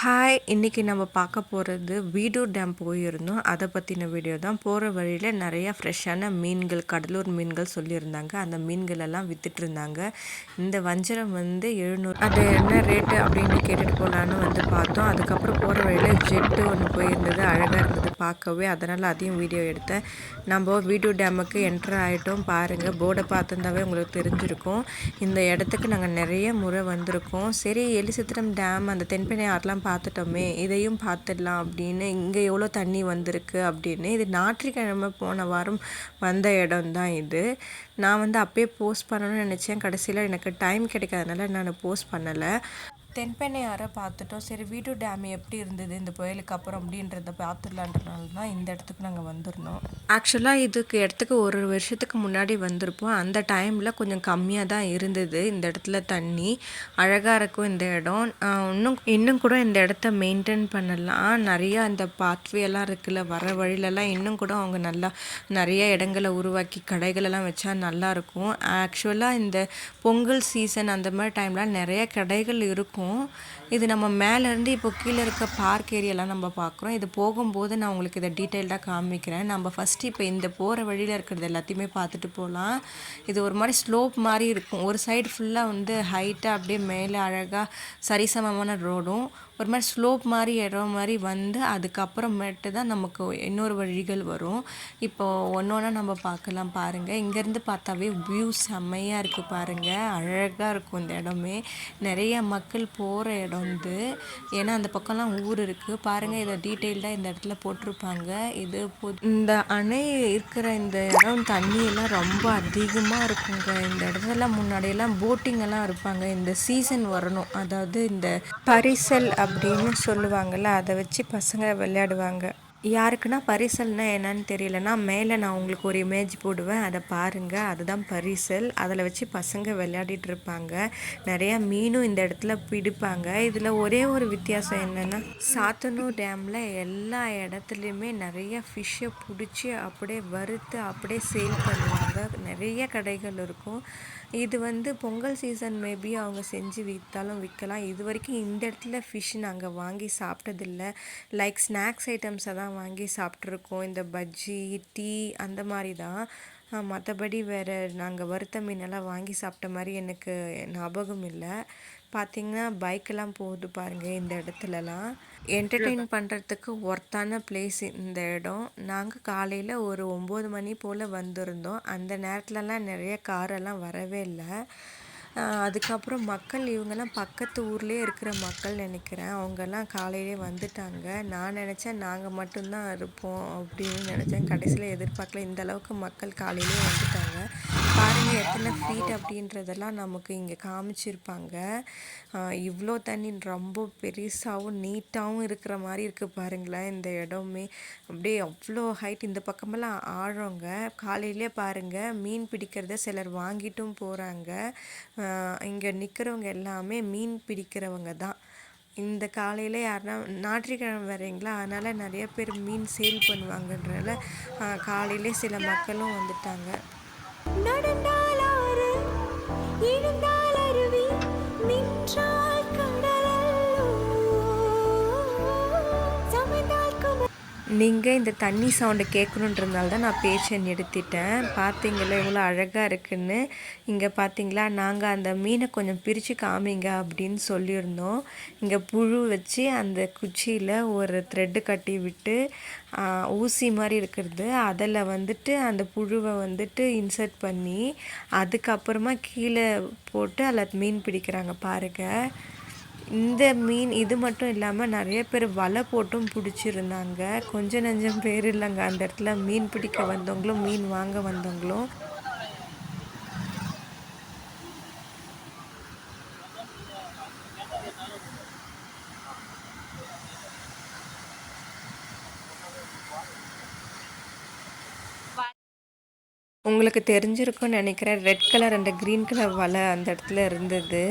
Hi! இன்னைக்கு நம்ம பார்க்க போறது வீடூர் டேம் போயிருந்தோம். அத பத்தின வீடியோ தான். போற வழியில நெறைய ஃப்ரெஷ்ஷான மீன்கள், கடலூர் மீன்கள் சொல்லியிருந்தாங்க. அந்த மீன்கள் எல்லாம் வித்துட்டுருந்தாங்க. இந்த வஞ்சரம் வந்து 700 அது என்ன ரேட்டு அப்படின்னு கேட்டுட்டு போலான்னு வந்து பார்த்தோம். அதுக்கப்புறம் போற வழியில ஜெட்டு ஒண்ணு போயிருந்தது. அழகா இருந்தது பார்க்கவே. அதனால அதையும் வீடியோ எடுத்தேன். நம்ப வீடூர் டேமுக்கு என்டர் ஆயிட்டோம். பாருங்க போர்ட பார்த்துருந்தாவே உங்களுக்கு தெரிஞ்சிருக்கும். இந்த இடத்துக்கு நாங்க நெறைய முறை வந்திருக்கோம். சரி எலிசத்திரம் டேம், அந்த தென்பெண்ணை ஆறுலாம் பார்த்துட்டோமே, இதையும் பார்த்துடலாம் அப்படின்னு, இங்கே எவ்வளோ தண்ணி வந்திருக்கு அப்படின்னு. இது ஞாயிற்றுக்கிழமை போன வாரம் வந்த இடம் தான் இது. நான் வந்து அப்பயே போஸ்ட் பண்ணணும்னு நினச்சேன். கடைசியில் எனக்கு டைம் கிடைக்காதனால நான் போஸ்ட் பண்ணலை. தென்பெண்ணை ஆறை பார்த்துட்டோம். சரி வீடூர் டேம் எப்படி இருந்தது இந்த புயலுக்கு அப்புறம் அப்படின்றத பார்த்துடலான்றனால தான் இந்த இடத்துக்கு நாங்கள் வந்திருந்தோம். ஆக்சுவலாக இதுக்கு இடத்துக்கு ஒரு வருஷத்துக்கு முன்னாடி வந்திருப்போம். அந்த டைமில் கொஞ்சம் கம்மியாக தான் இருந்தது இந்த இடத்துல தண்ணி. அழகாக இருக்கும் இந்த இடம். இன்னும் கூட இந்த இடத்த மெயின்டைன் பண்ணலாம். நிறையா இந்த பாத்வே எல்லாம் இருக்குல்ல, வர வழியிலலாம் இன்னும் கூட அவங்க நல்லா நிறைய இடங்களை உருவாக்கி கடைகளெல்லாம் வச்சா நல்லாயிருக்கும். ஆக்சுவலாக இந்த பொங்கல் சீசன் அந்த மாதிரி டைம்லாம் நிறைய கடைகள் இருக்கும். இது நம்ம மேலேருந்து இப்போ கீழே இருக்க பார்க் ஏரியாலாம் நம்ம பார்க்குறோம். இது போகும்போது நான் உங்களுக்கு இதை டீட்டெயில்டாக காமிக்கிறேன். நம்ம ஃபஸ்ட்டு இப்போ இந்த போகிற வழியில் இருக்கிறது எல்லாத்தையுமே பார்த்துட்டு போகலாம். இது ஒரு மாதிரி ஸ்லோப் மாதிரி இருக்கும். ஒரு சைடு ஃபுல்லாக வந்து ஹைட்டாக அப்படியே மேலே அழகாக சரிசமமான ரோடும், ஒரு மாதிரி ஸ்லோப் மாதிரி இடம் மாதிரி வந்து அதுக்கப்புறமேட்டு தான் நமக்கு இன்னொரு வழிகள் வரும். இப்போது ஒன்று ஒன்றா நம்ம பார்க்கலாம். பாருங்கள், இங்கேருந்து பார்த்தாவே வியூ செம்மையாக இருக்குது. பாருங்கள், அழகாக இருக்கும் இந்த இடமே. நிறைய மக்கள் போகிற இடம் இது. ஏன்னா அந்த பக்கம்லாம் ஊர் இருக்குது. பாருங்கள், இதை டீட்டெயில்டாக இந்த இடத்துல போட்டிருப்பாங்க. இது இந்த அணை இருக்கிற இந்த இடம் தண்ணியெல்லாம் ரொம்ப அதிகமாக இருக்குங்க. இந்த இடத்துல முன்னாடியெல்லாம் போட்டிங் எல்லாம் இருப்பாங்க. இந்த சீசன் வரணும், அதாவது இந்த பரிசல் அப்படின்னு சொல்லுவாங்கள்ல, அதை வச்சு பசங்க விளையாடுவாங்க. யாருக்குன்னா பரிசல்னா என்னன்னு தெரியலனா, மேலே நான் உங்களுக்கு ஒரு இமேஜ் போடுவேன், அதை பாருங்கள். அதுதான் பரிசல். அதில் வச்சு பசங்க விளையாடிட்டு இருப்பாங்க. நிறையா மீனும் இந்த இடத்துல பிடிப்பாங்க. இதில் ஒரே ஒரு வித்தியாசம் என்னென்னா, சாத்தனூர் டேமில் எல்லா இடத்துலையுமே நிறைய ஃபிஷ்ஷை பிடிச்சி அப்படியே வறுத்து அப்படியே சேல் பண்ணுவாங்க. நிறைய கடைகள் இருக்கும். இது வந்து பொங்கல் சீசன் மேபி அவங்க செஞ்சு விற்றாலும் விற்கலாம். இது வரைக்கும் இந்த இடத்துல ஃபிஷ் நாங்கள் வாங்கி சாப்பிட்டதில்ல. லைக் ஸ்நாக்ஸ் ஐட்டம்ஸை தான் வாங்கி சாப்பிட்ருக்கோம். இந்த பஜ்ஜி, டீ அந்த மாதிரி தான். மற்றபடி வேறு நாங்கள் வறுத்த மீனெல்லாம் வாங்கி சாப்பிட்ட மாதிரி எனக்கு ஞாபகம் இல்லை. பார்த்திங்கன்னா பைக்கெல்லாம் போகுது பாருங்கள். இந்த இடத்துலலாம் என்டர்டெயின் பண்ணுறதுக்கு ஒர்த்தான பிளேஸ் இந்த இடம். நாங்கள் காலையில் ஒரு 9 மணி போல் வந்திருந்தோம். அந்த நேரத்துலலாம் நிறைய காரெல்லாம் வரவே இல்லை. அதுக்கப்புறம் மக்கள் இவங்கெல்லாம் பக்கத்து ஊர்லேயே இருக்கிற மக்கள் நினைக்கிறேன். அவங்கெல்லாம் காலையிலே வந்துட்டாங்க. நான் நினச்சேன் நாங்கள் மட்டும்தான் இருப்போம் அப்படின்னு நினச்சேன். கடைசியில் எதிர்பார்க்கல, இந்த அளவுக்கு மக்கள் காலையிலே வந்துட்டாங்க. பாருங்கள் எத்தனை ஃபீட் அப்படின்றதெல்லாம் நமக்கு இங்கே காமிச்சிருப்பாங்க. இவ்வளோ தண்ணி ரொம்ப பெருசாகவும் நீட்டாகவும் இருக்கிற மாதிரி இருக்குது பாருங்களேன். இந்த இடமே அப்படியே அவ்வளோ ஹைட். இந்த பக்கமெல்லாம் ஆழங்க. காலையிலே பாருங்கள், மீன் பிடிக்கிறத சிலர் வாங்கிட்டும் போகிறாங்க. இங்கே நிற்கிறவங்க எல்லாமே மீன் பிடிக்கிறவங்க தான். இந்த காலையில் யாருன்னா ஞாயிற்றுக்கிழமை வரீங்களா, அதனால் நிறைய பேர் மீன் சேல் பண்ணுவாங்கன்றனால காலையிலே சில மக்களும் வந்துட்டாங்க. நீங்கள் இந்த தண்ணி சவுண்டு கேட்கணுன்றதுனால தான் நான் பேச்சை நிறுத்திட்டேன். பார்த்தீங்களா எவ்வளோ அழகாக இருக்குன்னு. இங்கே பார்த்தீங்களா, நாங்கள் அந்த மீனை கொஞ்சம் பிரித்து காமிங்க அப்படின்னு சொல்லியிருந்தோம். இங்கே புழு வச்சு அந்த குச்சியில் ஒரு த்ரெட்டு கட்டி விட்டு ஊசி மாதிரி இருக்கிறது, அதில் வந்துட்டு அந்த புழுவை வந்துட்டு இன்சர்ட் பண்ணி அதுக்கப்புறமா கீழே போட்டு அதில் மீன் பிடிக்கிறாங்க பாருங்கள். இந்த மீன் இது மட்டும் இல்லாமல் நிறைய பேர் வலை போட்டும் பிடிச்சிருந்தாங்க. கொஞ்சம் நஞ்சம் பேர் இல்லைங்க அந்த இடத்துல. மீன் பிடிக்க வந்தவங்களும் மீன் வாங்க வந்தவங்களும். உங்களுக்கு தெரிஞ்சிருக்கும்னு நினைக்கிறேன். Red colour and green colour வலை அந்த இடத்துல இருந்தது.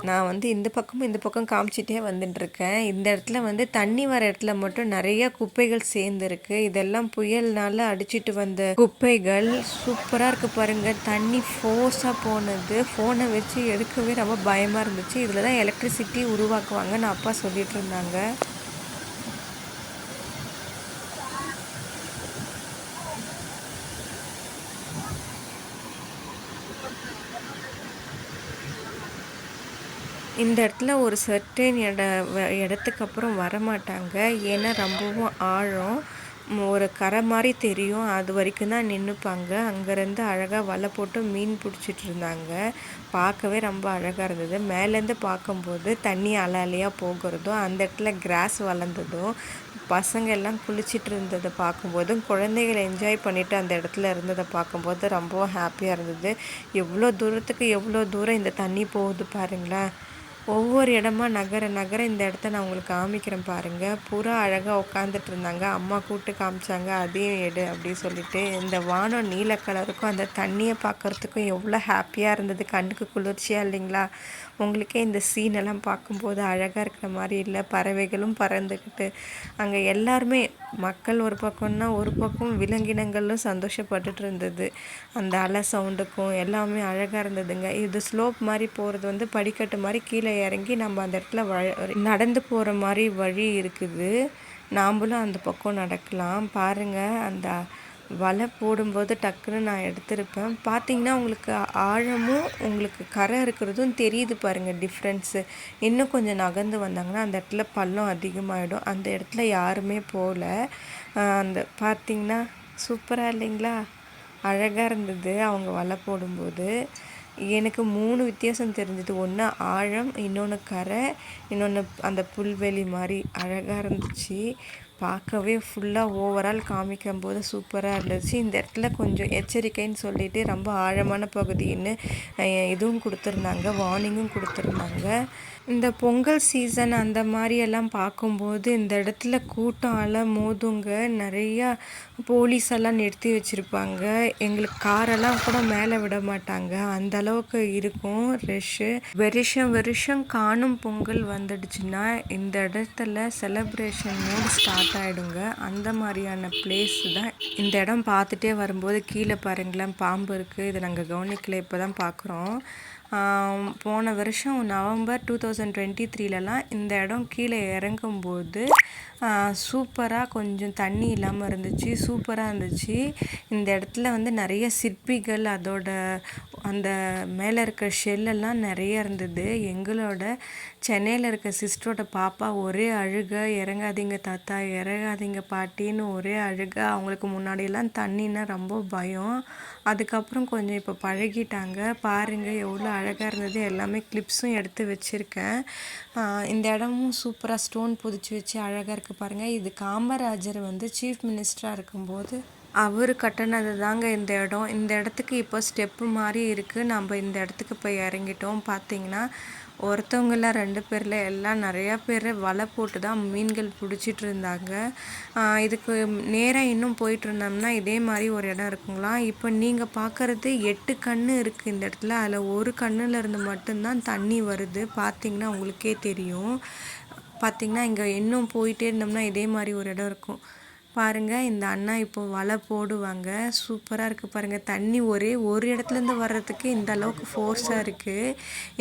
நான் வந்து இந்த பக்கம் காமிச்சிட்டே வந்துட்டுருக்கேன். இந்த இடத்துல வந்து தண்ணி வர இடத்துல மட்டும் நிறைய குப்பைகள் சேர்ந்துருக்கு. இதெல்லாம் புயல்னால அடிச்சிட்டு வந்த குப்பைகள். சூப்பராக இருக்குது பாருங்கள். தண்ணி ஃபோர்ஸாக போனது. ஃபோனை வச்சு எடுக்கவே ரொம்ப பயமாக இருந்துச்சு. இதில் தான் எலக்ட்ரிசிட்டி உருவாக்குவாங்கன்னு அப்பா சொல்லிட்டு இருந்தாங்க. இந்த இடத்துல ஒரு சர்டைன் இடத்துக்கு அப்புறம் வரமாட்டாங்க. ஏன்னா ரொம்பவும் ஆழம். ஒரு கரை மாதிரி தெரியும். அது வரைக்கும் தான் நின்றுப்பாங்க. அங்கேருந்து அழகாக வலை போட்டு மீன் பிடிச்சிட்டு இருந்தாங்க. பார்க்கவே ரொம்ப அழகாக இருந்தது. மேலேருந்து பார்க்கும்போது தண்ணி அலை அலையாக போகிறதும், அந்த இடத்துல கிராஸ் வளர்ந்ததும், பசங்க எல்லாம் குளிச்சிட்டு இருந்ததை பார்க்கும்போதும், குழந்தைகளை என்ஜாய் பண்ணிவிட்டு அந்த இடத்துல இருந்ததை பார்க்கும்போது ரொம்பவும் ஹாப்பியாக இருந்தது. எவ்வளோ தூரத்துக்கு எவ்வளோ தூரம் இந்த தண்ணி போகுது பாருங்களேன். ஒவ்வொரு இடமா நகர இந்த இடத்த நான் உங்களுக்கு காமிக்கிறேன் பாருங்கள். புறா அழகாக உட்காந்துட்டு இருந்தாங்க. அம்மா கூப்பிட்டு காமிச்சாங்க, அதையும் எடு அப்படின்னு சொல்லிட்டு. இந்த வானம் நீல கலருக்கும் அந்த தண்ணியை பார்க்குறதுக்கும் எவ்வளோ ஹாப்பியாக இருந்தது. கண்ணுக்கு குளிர்ச்சியாக இல்லைங்களா? உங்களுக்கே இந்த சீனெல்லாம் பார்க்கும்போது அழகாக இருக்கிற மாதிரி இல்லை? பறவைகளும் பறந்துக்கிட்டு அங்கே எல்லாருமே மக்கள் ஒரு பக்கம்னா ஒரு பக்கம் விலங்கினங்களும் சந்தோஷப்பட்டுட்டு இருந்தது. அந்த அலை சவுண்டுக்கும் எல்லாமே அழகாக இருந்ததுங்க. இது ஸ்லோப் மாதிரி போகிறது வந்து படிக்கட்டு மாதிரி கீழே இறங்கி நம்ம அந்த இடத்துல நடந்து போகிற மாதிரி வழி இருக்குது. நாம்பளும் அந்த பக்கம் நடக்கலாம். பாருங்கள், அந்த வலை போடும்போது டக்குன்னு நான் எடுத்திருப்பேன். பார்த்திங்கன்னா உங்களுக்கு ஆழமும் உங்களுக்கு கரை இருக்கிறதும் தெரியுது பாருங்கள் டிஃப்ரென்ஸு. இன்னும் கொஞ்சம் நகர்ந்து வந்தாங்கன்னா அந்த இடத்துல பள்ளம் அதிகமாகிடும். அந்த இடத்துல யாருமே போகல. அந்த பார்த்திங்கன்னா சூப்பராக இல்லைங்களா? அழகாக இருந்தது அவங்க வலை போடும்போது. எனக்கு 3 வித்தியாசம் தெரிஞ்சுது. ஒன்று ஆழம், இன்னொன்று கரை, இன்னொன்று அந்த புல்வெளி மாதிரி அழகாக இருந்துச்சு. பார்க்கவே ஃபுல்லாக ஓவரால் காமிக்கும்போது சூப்பராக இருந்துச்சு. இந்த இடத்துல கொஞ்சம் எச்சரிக்கைன்னு சொல்லிவிட்டு ரொம்ப ஆழமான பகுதின்னு இதுவும் கொடுத்துருந்தாங்க, வார்னிங்கும் கொடுத்துருந்தாங்க. இந்த பொங்கல் சீசன் அந்த மாதிரியெல்லாம் பார்க்கும்போது இந்த இடத்துல கூட்டம் அலை மோதுங்க. நிறையா போலீஸெல்லாம் நிறுத்தி வச்சுருப்பாங்க. எங்களுக்கு காரெல்லாம் கூட மேலே விட மாட்டாங்க. அந்த அளவுக்கு இருக்கும் ரஷ்ஷு. வருஷம் காணும் பொங்கல் வந்துடுச்சுன்னா இந்த இடத்துல செலப்ரேஷன் மூட் ஸ்டார்ட் ஆகிடுங்க. அந்த மாதிரியான பிளேஸ் தான் இந்த இடம். பார்த்துட்டே வரும்போது கீழே பாருங்களேன், பாம்பு இருக்குது. இதை நாங்கள் கவனிக்கல, இப்போ தான் பார்க்குறோம். போன வருஷம் நவம்பர் 2023லலாம் இந்த இடம் கீழே இறங்கும்போது சூப்பராக கொஞ்சம் தண்ணி இல்லாமல் இருந்துச்சு. சூப்பராக இருந்துச்சு. இந்த இடத்துல வந்து நிறைய சிற்பிகள், அதோட அந்த மேலே இருக்க ஷெல்லெல்லாம் நிறைய இருந்தது. எங்களோட சென்னையில் இருக்க சிஸ்டரோட பாப்பா ஒரே அழுக, இறங்காதீங்க தாத்தா, இறங்காதீங்க பாட்டின்னு ஒரே அழுக. அவங்களுக்கு முன்னாடியெல்லாம் தண்ணின்னா ரொம்ப பயம். அதுக்கப்புறம் கொஞ்சம் இப்போ பழகிட்டாங்க. பாருங்கள் எவ்வளோ அழகாக இருந்தது. எல்லாமே கிளிப்ஸும் எடுத்து வச்சுருக்கேன். இந்த இடமும் சூப்பராக ஸ்டோன் புதிச்சு வச்சு அழகாக இருக்குது பாருங்கள். இது காமராஜர் வந்து சீஃப் மினிஸ்டராக இருக்கும்போது அவர் கட்டினது தாங்க இந்த இடம். இந்த இடத்துக்கு இப்போ ஸ்டெப்பு மாதிரி இருக்குது. நம்ம இந்த இடத்துக்கு போய் இறங்கிட்டோம். பார்த்திங்கன்னா ஒருத்தவங்கள 2 பேரில் எல்லாம் நிறையா பேர் வலை போட்டு தான் மீன்கள் பிடிச்சிட்டு இருந்தாங்க. இதுக்கு நேராக இன்னும் போயிட்டு இருந்தோம்னா இதே மாதிரி ஒரு இடம் இருக்குங்களா. இப்போ நீங்கள் பார்க்குறது 8 கண்ணு இருக்குது இந்த இடத்துல. அதில் ஒரு கண்ணில் இருந்து மட்டும்தான் தண்ணி வருது. பார்த்திங்கன்னா உங்களுக்கே தெரியும். பார்த்திங்கன்னா இங்கே இன்னும் போயிட்டே இருந்தோம்னா இதே மாதிரி ஒரு இடம் இருக்கும் பாருங்கள். இந்த அண்ணா இப்போ வலை போடுவாங்க. சூப்பராக இருக்குது பாருங்கள். தண்ணி ஒரே ஒரு இடத்துலேருந்து வர்றதுக்கு இந்த அளவுக்கு ஃபோர்ஸாக இருக்குது.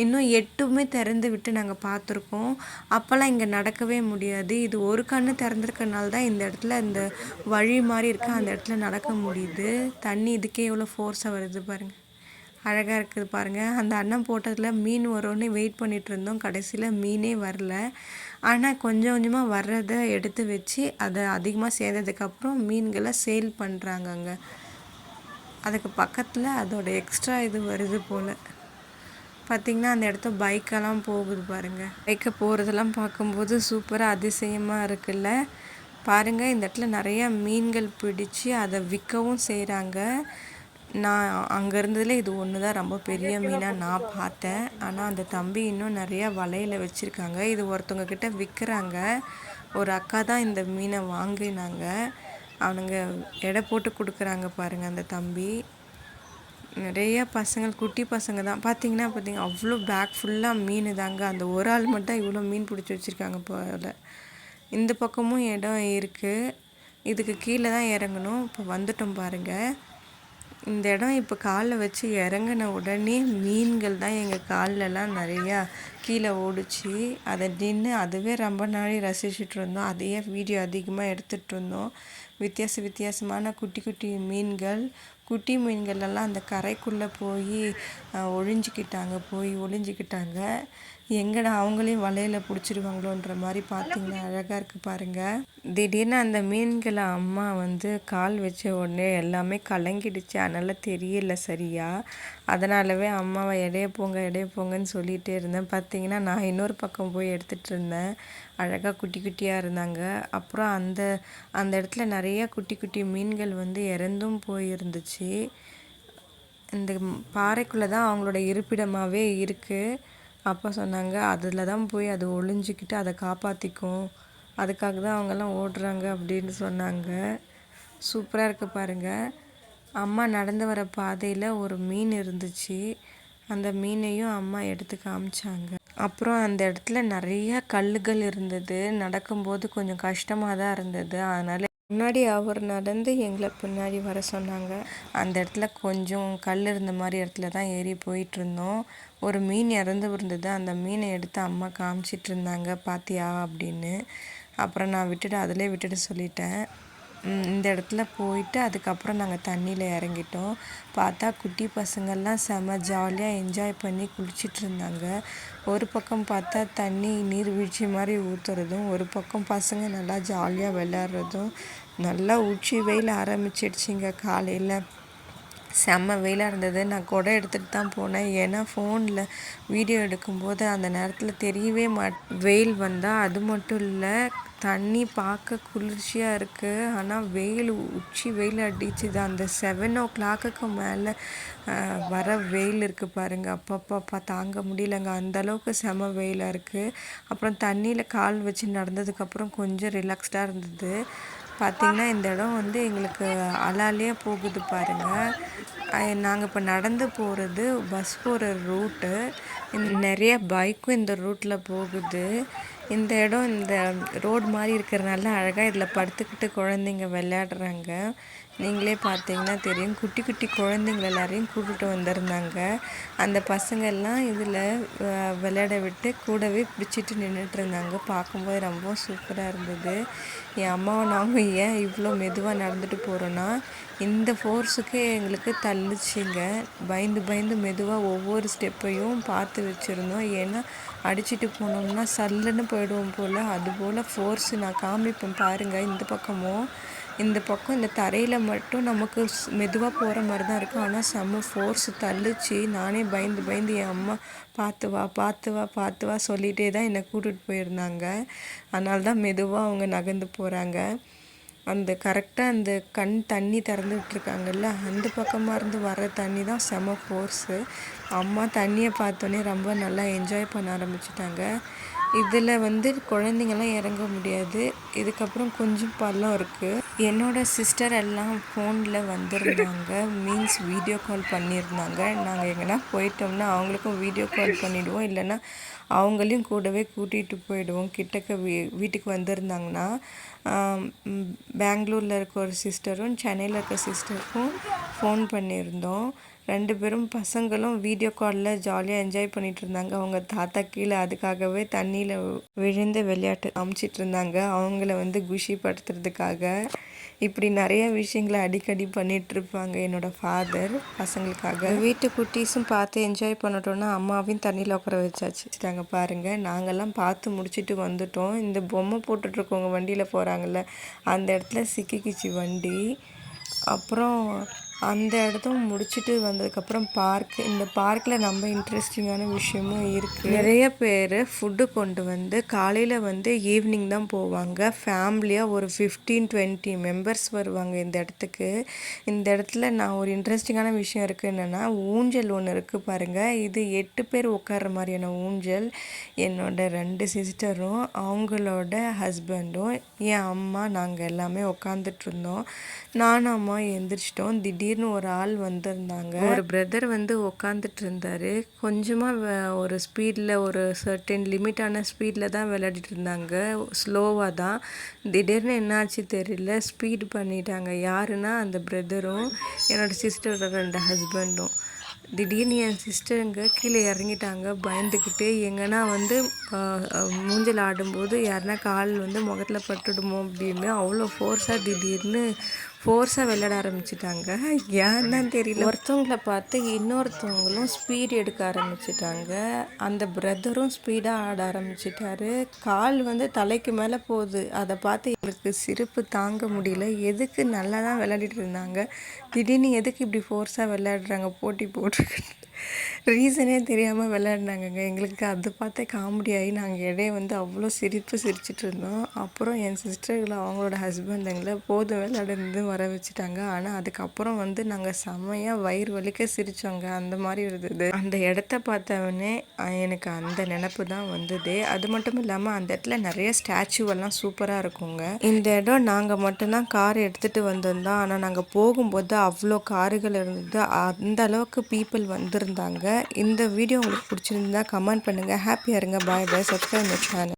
இன்னும் 8மே திறந்து விட்டு நாங்கள் பார்த்துருக்கோம். அப்போல்லாம் இங்கே நடக்கவே முடியாது. இது ஒரு கண்ணு திறந்துருக்கனால தான் இந்த இடத்துல இந்த வழி மாதிரி இருக்குது, அந்த இடத்துல நடக்க முடியுது. தண்ணி இதுக்கே எவ்வளோ ஃபோர்ஸாக வருது பாருங்கள். அழகாக இருக்குது பாருங்கள். அந்த அண்ணன் போட்டதில் மீன் வரும்னு வெயிட் பண்ணிகிட்டு இருந்தோம். கடைசியில் மீனே வரல. ஆனால் கொஞ்சம் கொஞ்சமாக வர்றதை எடுத்து வச்சு அதை அதிகமாக சேர்ந்ததுக்கப்புறம் மீன்களை சேல் பண்ணுறாங்கங்க. அதுக்கு பக்கத்தில் அதோட எக்ஸ்ட்ரா இது வருது போல். பார்த்திங்கன்னா அந்த இடத்த பைக்கெல்லாம் போகுது பாருங்கள். பைக்கை போகிறதெல்லாம் பார்க்கும்போது சூப்பராக அதிசயமாக இருக்குல்ல. பாருங்கள், இந்த இடத்துல நிறையா மீன்கள் பிடிச்சி அதை விற்கவும் செய்கிறாங்க. நான் அங்கே இருந்ததில் இது ஒன்று தான் ரொம்ப பெரிய மீனாக நான் பார்த்தேன். ஆனால் அந்த தம்பி இன்னும் நிறையா வலையில் வச்சுருக்காங்க. இது ஒருத்தவங்க கிட்ட விற்கிறாங்க. ஒரு அக்கா தான் இந்த மீனை வாங்கினாங்க. அவனுங்க எடை போட்டு கொடுக்குறாங்க பாருங்கள் அந்த தம்பி. நிறைய பசங்கள் குட்டி பசங்க தான் பார்த்தீங்கன்னா அவ்வளோ பேக் ஃபுல்லாக மீன் தாங்க. அந்த ஒரு ஆள் மட்டும் இவ்வளோ மீன் பிடிச்சி வச்சுருக்காங்க போல். இந்த பக்கமும் இடம் இருக்குது. இதுக்கு கீழே தான் இறங்கணும். இப்போ வந்துட்டோம் பாருங்கள். இந்த இடம் இப்போ காலில் வச்சு இறங்கின உடனே மீன்கள் தான் எங்கள் கால்லலாம் நிறையா கீழே ஓடிச்சு. அதை நின்று அதுவே ரொம்ப நாளை ரசிச்சுட்டு இருந்தோம். அதையே வீடியோ அதிகமாக எடுத்துகிட்டு இருந்தோம். வித்தியாசமான குட்டி குட்டி மீன்கள். குட்டி மீன்களெல்லாம் அந்த கரைக்குள்ளே போய் ஒளிஞ்சிக்கிட்டாங்க. எங்கடா அவங்களையும் வலையில் பிடிச்சிருவாங்களோன்ற மாதிரி பார்த்தீங்கன்னா அழகாக இருக்குது பாருங்கள். திடீர்னு அந்த மீன்களை அம்மா கால் வச்ச உடனே எல்லாமே கலங்கிடுச்சு. அதனால் தெரியல சரியா. அதனாலவே அம்மாவை எடைய போங்கன்னு சொல்லிகிட்டே இருந்தேன். பார்த்தீங்கன்னா நான் இன்னொரு பக்கம் போய் எடுத்துகிட்டு இருந்தேன். அழகாக குட்டி குட்டியாக இருந்தாங்க. அப்புறம் அந்த இடத்துல நிறைய குட்டி குட்டி மீன்கள் இறந்தும் போயிருந்துச்சு. இந்த பாறைக்குள்ளே தான் அவங்களோட இருப்பிடமாகவே இருக்குது. அப்பா சொன்னாங்க அதில் தான் போய் அது ஒளிஞ்சிக்கிட்டு அதை காப்பாற்றிக்கும், அதுக்காக தான் அவங்கெல்லாம் ஓடுறாங்க அப்படின்னு சொன்னாங்க. சூப்பராக இருக்குது பாருங்கள். அம்மா நடந்து வர பாதையில் ஒரு மீன் இருந்துச்சு. அந்த மீனையும் அம்மா எடுத்து காமிச்சாங்க. அப்புறம் அந்த இடத்துல நிறைய கல்லுகள் இருந்தது. நடக்கும்போது கொஞ்சம் கஷ்டமாக தான் இருந்தது. அதனால் முன்னாடி அவர் நடந்து எங்களை பின்னாடி வர சொன்னாங்க. அந்த இடத்துல கொஞ்சம் கல் இருந்த மாதிரி இடத்துல தான் ஏறி போயிட்டுருந்தோம். ஒரு மீன் இறந்து இருந்தது. அந்த மீனை எடுத்து அம்மா காமிச்சிட்டு இருந்தாங்க, பாத்தியா அப்படின்னு. அப்புறம் நான் அதிலே விட்டுட்டு சொல்லிட்டேன். இந்த இடத்துல போயிட்டு அதுக்கப்புறம் நாங்கள் தண்ணியில் இறங்கிட்டோம். பார்த்தா குட்டி பசங்கள்லாம் செம ஜாலியாக என்ஜாய் பண்ணி குளிச்சிட்டு இருந்தாங்க. ஒரு பக்கம் பார்த்தா தண்ணி நீர்வீழ்ச்சி மாதிரி ஊற்றுறதும், ஒரு பக்கம் பசங்க நல்லா ஜாலியாக விளையாடுறதும். நல்லா உச்சி வெயில் ஆரம்பிச்சிடுச்சிங்க. காலையில் செம்ம வெயிலாக இருந்தது. நான் குடை எடுத்துகிட்டு தான் போனேன். ஏன்னா ஃபோனில் வீடியோ எடுக்கும்போது அந்த நேரத்தில் தெரியவே வெயில் வந்தால். அது மட்டும் இல்லை, தண்ணி பார்க்க குளிர்ச்சியாக இருக்குது. ஆனால் உச்சி வெயில் அடிச்சுது. அந்த 7 o'clock மேலே வர வெயில் இருக்குது பாருங்கள். அப்பப்பா தாங்க முடியலங்க. அந்தளவுக்கு செம வெயிலாக இருக்குது. அப்புறம் தண்ணியில் கால் வச்சு நடந்ததுக்கப்புறம் கொஞ்சம் ரிலாக்ஸ்டாக இருந்தது. பார்த்திங்கன்னா இந்த இடம் எங்களுக்கு அலாலேயே போகுது பாருங்கள். நாங்கள் இப்போ நடந்து போகிறது பஸ் போகிற ரூட்டு. நிறைய பைக்கும் இந்த ரூட்டில் போகுது. இந்த இடம் இந்த ரோடு மாதிரி இருக்கிறனால அழகாக இதில் படுத்துக்கிட்டு குழந்தைங்க விளையாடுறாங்க. நீங்களே பார்த்தீங்கன்னா தெரியும். குட்டி குட்டி குழந்தைங்கள எல்லாரையும் கூப்பிட்டு வந்திருந்தாங்க. அந்த பசங்கள்லாம் இதில் விளையாட விட்டு கூடவே பிடிச்சிட்டு நின்றுட்டு இருந்தாங்க. பார்க்கும்போது ரொம்ப சூப்பராக இருந்தது. என் அம்மாவை நாங்கள் ஏன் இவ்வளோ மெதுவாக நடந்துட்டு போகிறோன்னா, இந்த ஃபோர்ஸுக்கே எங்களுக்கு தள்ளுச்சிங்க. பயந்து மெதுவாக ஒவ்வொரு ஸ்டெப்பையும் பார்த்து வச்சுருந்தோம். ஏன்னா அடிச்சுட்டு போனோம்னா சல்லுன்னு போயிடுவோம் போல். அதுபோல் ஃபோர்ஸு நான் காமிப்பேன் பாருங்கள். இந்த பக்கம் இந்த தரையில் மட்டும் நமக்கு மெதுவாக போகிற மாதிரி தான் இருக்கும். ஆனால் செம்ம ஃபோர்ஸு தள்ளுச்சு. நானே பயந்து என் அம்மா பார்த்து வா சொல்லிகிட்டே தான் என்னை கூட்டிகிட்டு போயிருந்தாங்க. அதனால தான் மெதுவாக அவங்க நகர்ந்து போகிறாங்க. கரெக்டாக அந்த தண்ணி திறந்து விட்டுருக்காங்கல்ல, அந்த பக்கமாக இருந்து வர தண்ணி தான் செம ஃபோர்ஸு. அம்மா தண்ணியை பார்த்தோன்னே ரொம்ப நல்லா என்ஜாய் பண்ண ஆரம்பிச்சிட்டாங்க. இதில் குழந்தைங்கள்லாம் இறங்க முடியாது. இதுக்கப்புறம் கொஞ்சம் பள்ளம் இருக்குது. என்னோடய சிஸ்டர் எல்லாம் ஃபோனில் வந்திருந்தாங்க. மீன்ஸ் வீடியோ கால் பண்ணியிருந்தாங்க. நாங்கள் எங்கன்னா போயிட்டோம்னா அவங்களுக்கும் வீடியோ கால் பண்ணிவிடுவோம். இல்லைன்னா அவங்களையும் கூடவே கூட்டிகிட்டு போயிடுவோம். கிட்டக்க வீட்டுக்கு வந்திருந்தாங்கன்னா. பெங்களூரில் இருக்க ஒரு சிஸ்டரும் சென்னையில் இருக்க சிஸ்டருக்கும் ஃபோன் பண்ணியிருந்தோம். 2 பேரும் பசங்களும் வீடியோ காலில் ஜாலியாக என்ஜாய் பண்ணிகிட்டு இருந்தாங்க. அவங்க தாத்தா கீழே அதுக்காகவே தண்ணியில் விழுந்து விளையாட்டு காமிச்சிட்டு இருந்தாங்க. அவங்கள குஷிப்படுத்துறதுக்காக. இப்படி நிறைய விஷயங்களை அடிக்கடி பண்ணிகிட்ருப்பாங்க என்னோடய ஃபாதர் பசங்களுக்காக. வீட்டு குட்டீஸும் பார்த்து என்ஜாய் பண்ணட்டோன்னா அம்மாவையும் தண்ணியில் உட்கார வச்சாச்சுட்டாங்க பாருங்கள். நாங்கள்லாம் பார்த்து முடிச்சுட்டு வந்துட்டோம். இந்த பொம்மை போட்டுட்ருக்கவங்க வண்டியில் போகிறாங்கல்ல, அந்த இடத்துல சிக்கிக்கிச்சு வண்டி. அப்புறம் அந்த இடத்தும் முடிச்சுட்டு வந்ததுக்கப்புறம் இந்த பார்க்கில் ரொம்ப இன்ட்ரெஸ்டிங்கான விஷயமும் இருக்குது. நிறைய பேர் ஃபுட்டு கொண்டு காலையில் ஈவினிங் தான் போவாங்க. ஃபேமிலியாக ஒரு 15-20 மெம்பர்ஸ் வருவாங்க இந்த இடத்துக்கு. இந்த இடத்துல நான் ஒரு இன்ட்ரெஸ்டிங்கான விஷயம் இருக்குது. என்னென்னா, ஊஞ்சல் ஒன்று இருக்குது பாருங்கள். இது 8 பேர் உட்கார்ற மாதிரியான ஊஞ்சல். என்னோட 2 சிஸ்டரும் அவங்களோட ஹஸ்பண்டும் என் அம்மா நாங்கள் எல்லாமே உட்காந்துட்ருந்தோம். நானும் அம்மா எழுந்திரிச்சிட்டோம். திடீர்னு திடீர்னு ஒரு ஆள் வந்திருந்தாங்க. ஒரு பிரதர் வந்து உக்காந்துட்டு இருந்தாரு. கொஞ்சமாக ஒரு ஸ்பீடில் ஒரு சர்டன் லிமிட்டான ஸ்பீடில் தான் விளையாடிட்டு இருந்தாங்க. ஸ்லோவாக தான். திடீர்னு என்னாச்சு தெரியல, ஸ்பீடு பண்ணிட்டாங்க. யாருன்னா அந்த பிரதரும் என்னோடய சிஸ்டரோட 2 ஹஸ்பண்டும். திடீர்னு என் சிஸ்டருங்க கீழே இறங்கிட்டாங்க பயந்துக்கிட்டு. எங்கன்னா வந்து மூஞ்சில் ஆடும்போது யாருன்னா கால் வந்து முகத்தில் பட்டுடுமோ அப்படின்னு அவ்வளோ ஃபோர்ஸாக விளையாட ஆரம்பிச்சிட்டாங்க. ஏன்னு தான் தெரியல. ஒருத்தவங்கள பார்த்து இன்னொருத்தவங்களும் ஸ்பீடு எடுக்க ஆரம்பிச்சிட்டாங்க. அந்த பிரதரும் ஸ்பீடாக ஆட ஆரம்பிச்சிட்டாரு. கால் வந்து தலைக்கு மேலே போகுது. அதை பார்த்து எங்களுக்கு சிரிப்பு தாங்க முடியல. எதுக்கு நல்லா தான் விளையாடிட்டு இருந்தாங்க, திடீர்னு எதுக்கு இப்படி ஃபோர்ஸாக விளையாடுறாங்க, போட்டி போட்டுக்கிட்டு ரீசனே தெரியாமல் விளையாடினாங்கங்க. எங்களுக்கு அதை பார்த்தே காமெடி ஆகி நாங்கள் இடையே வந்து அவ்வளோ சிரிச்சிட்டு இருந்தோம். அப்புறம் என் சிஸ்டர்களை அவங்களோட ஹஸ்பண்டுங்களை போதும் விளையாடுறது வர வச்சுட்டாங்க. ஆனால் அதுக்கப்புறம் வந்து நாங்கள் செம்மையாக வயிறு வலிக்க சிரித்தோங்க. அந்த மாதிரி இருந்தது. அந்த இடத்த பார்த்தவொடனே எனக்கு அந்த நினப்பு தான் வந்தது. அது மட்டும் இல்லாமல் அந்த இடத்துல நிறைய ஸ்டாச்சுவெல்லாம் சூப்பராக இருக்குங்க. இந்த இடம் நாங்கள் மட்டும்தான் கார் எடுத்துகிட்டு வந்திருந்தோம். ஆனால் நாங்கள் போகும்போது அவ்வளோ காருகள் இருந்தது. அந்த அளவுக்கு பீப்புள் வந்திருந்தாங்க. இந்த வீடியோ உங்களுக்கு பிடிச்சிருந்தா கமெண்ட் பண்ணுங்கள். ஹாப்பியாக இருங்க. Bye bye. Subscribe my channel.